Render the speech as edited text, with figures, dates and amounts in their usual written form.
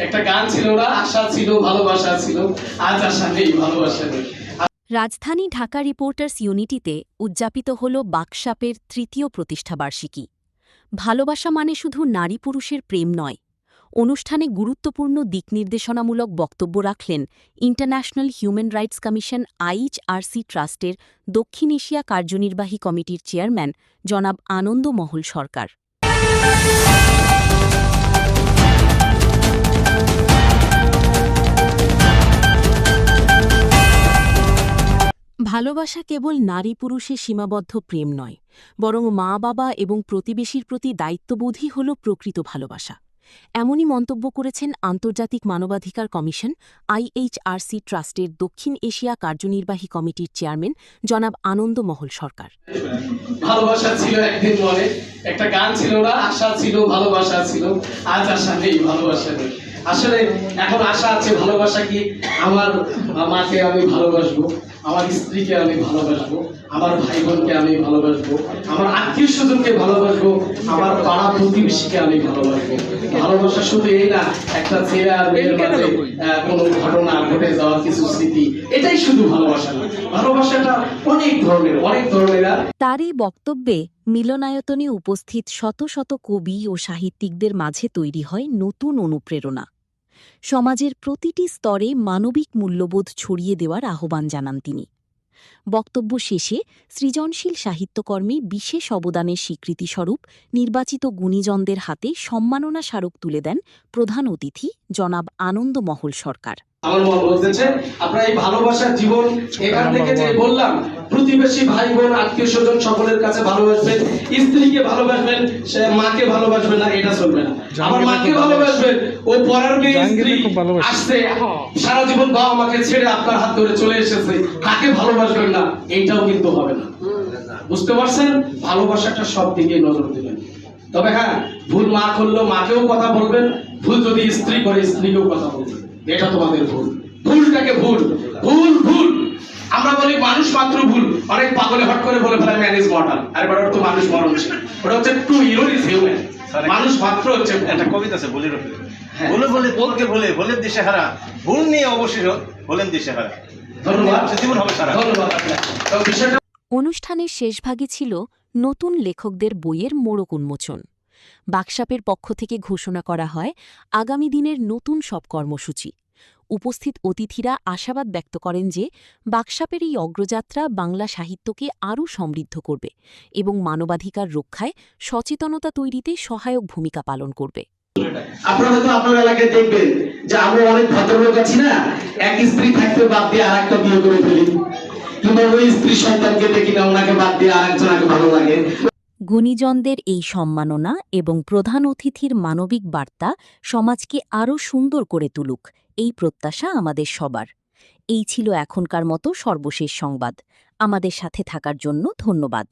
একটা গান ছিল না, আশা ছিল ভালোবাসা ছিল, আজ আশা নেই ভালোবাসা নেই। রাজধানী ঢাকা রিপোর্টার্স ইউনিটিতে উদযাপিত হল বাকশাপের তৃতীয় প্রতিষ্ঠাবার্ষিকী। ভালোবাসা মানে শুধু নারী পুরুষের প্রেম নয়। অনুষ্ঠানে গুরুত্বপূর্ণ দিকনির্দেশনামূলক বক্তব্য রাখলেন international human rights commission IHRC ট্রাস্টের দক্ষিণ এশিয়া কার্যনির্বাহী কমিটির চেয়ারম্যান জনাব আনন্দ মহল সরকার। ভালোবাসা কেবল নারী পুরুষের সীমাবদ্ধ প্রেম নয়, বরং মা বাবা এবং প্রতিবেশীর প্রতি দায়িত্ববোধই হল প্রকৃত ভালোবাসা। এমনই মন্তব্য করেছেন আন্তর্জাতিক মানবাধিকার কমিশন IHRC ট্রাস্টের দক্ষিণ এশিয়া কার্যনির্বাহী কমিটির চেয়ারম্যান জনাব আনন্দ মহল সরকার। ভালোবাসা ছিল একদিন মনে, একটা গান ছিল না, আশা ছিল ভালোবাসা ছিল, আজ আশা নেই ভালোবাসা নেই। আসলে এখন আশা আছে, ভালোবাসা কি আমার মাকে আমি ভালোবাসবো, আমার স্ত্রীকে আমি ভালোবাসবো, আমার ভাই বোনকে আমি ভালোবাসবো, আমার আত্মীয় স্বজনকে ভালোবাসবো, আমার পাড়া প্রতিবেশীকে আমি ভালোবাসবো। ভালোবাসা শুধু এই না একটা ছেলে আর মেয়ের মাঝে কোনো ঘটনা ঘটে যাওয়ার কিছু স্মৃতি, এটাই শুধু ভালোবাসা না। ভালোবাসাটা অনেক ধরনের। তার এই বক্তব্যে মিলনায়তনে উপস্থিত শত শত কবি ও সাহিত্যিকদের মাঝে তৈরি হয় নতুন অনুপ্রেরণা। সমাজের প্রতিটি স্তরে মানবিক মূল্যবোধ ছড়িয়ে দেওয়ার আহ্বান জানান তিনি। বক্তব্য শেষে সৃজনশীল সাহিত্যকর্মে বিশেষ অবদানের স্বীকৃতিস্বরূপ নির্বাচিত গুণীজনদের হাতে সম্মাননা স্মারক তুলে দেন প্রধান অতিথি জনাব আনন্দ মহল সরকার। আমার মন বলতেছে আপনারা এই ভালোবাসার জীবন এখান থেকে যে বললাম, প্রতিবেশী ভাই বোন আত্মীয় স্বজন সকলের কাছে ভালোবাসবেন, স্ত্রীকে ভালোবাসবেন, সে মাকে ভালোবাসবেন না, এটা চলবে না। আমার মাকে ভালোবাসবেন, ও পরার মেয়ে স্ত্রী আসছে সারা জীবন বাবা মাকে ছেড়ে আপনার হাত ধরে চলে এসেছে, তাকে ভালোবাসবেন না, এইটাও কিন্তু হবে না। বুঝতে পারছেন? ভালোবাসাটা সব দিকে নজর দেবেন। তবে হ্যাঁ, ভুল মা করলেও মাকেও কথা বলবেন, ভুল যদি স্ত্রী করে স্ত্রীকেও কথা বলবেন। এটা তোমাদের ভুল। ভুলটাকে ভুল ভুল ভুল আমরা বলি মানুষ মাত্র ভুল। অনেক পাগলে হট করে বলে ফেলে ম্যান ইজ মর্টাল। আর ওটা তো মানুষ মরণশীল। ওটা হচ্ছে টু হিরো ইজ হিউম্যান। মানুষ মাত্র হচ্ছে একটা কবিতা আছে বলির উপরে, বলে বলে বলকে বলে বলেন দিশে হারা, ভুল নিয়ে অবশেষ বলেন দিশে হারা। ধন্যবাদ। জীবন হবে সারা। ধন্যবাদ আপনাকে। অনুষ্ঠানের শেষভাগে ছিল নতুন লেখকদের বইয়ের মোড়ক উন্মোচন। বাকশাপের পক্ষ থেকে ঘোষণা করা হয় আগামী দিনের নতুন সব কর্মসূচি। উপস্থিত অতিথিরা আশাবাদ ব্যক্ত করেন যে বাকশাপের এই অগ্রযাত্রা বাংলা সাহিত্যকে আরও সমৃদ্ধ করবে এবং মানবাধিকার রক্ষায় সচেতনতা তৈরিতে সহায়ক ভূমিকা পালন করবে। আপনারা তো আপনার এলাকায় দেখবেন যে আমরা অনেক ভদ্রলোক আছি না, এক স্ত্রী থাকতে বাদ দিয়ে আরেকটা বিয়ে করে ফেলি, কিংবা ওই স্ত্রী সন্তানকে দেখি না ওনাকে বাদ দিয়ে আরেকজনকে ভালো লাগে। গুণীজনদের এই সম্মাননা এবং প্রধান অতিথির মানবিক বার্তা সমাজকে আরও সুন্দর করে তুলুক, এই প্রত্যাশা আমাদের সবার। এই ছিল এখনকার মতো সর্বশেষ সংবাদ। আমাদের সাথে থাকার জন্য ধন্যবাদ।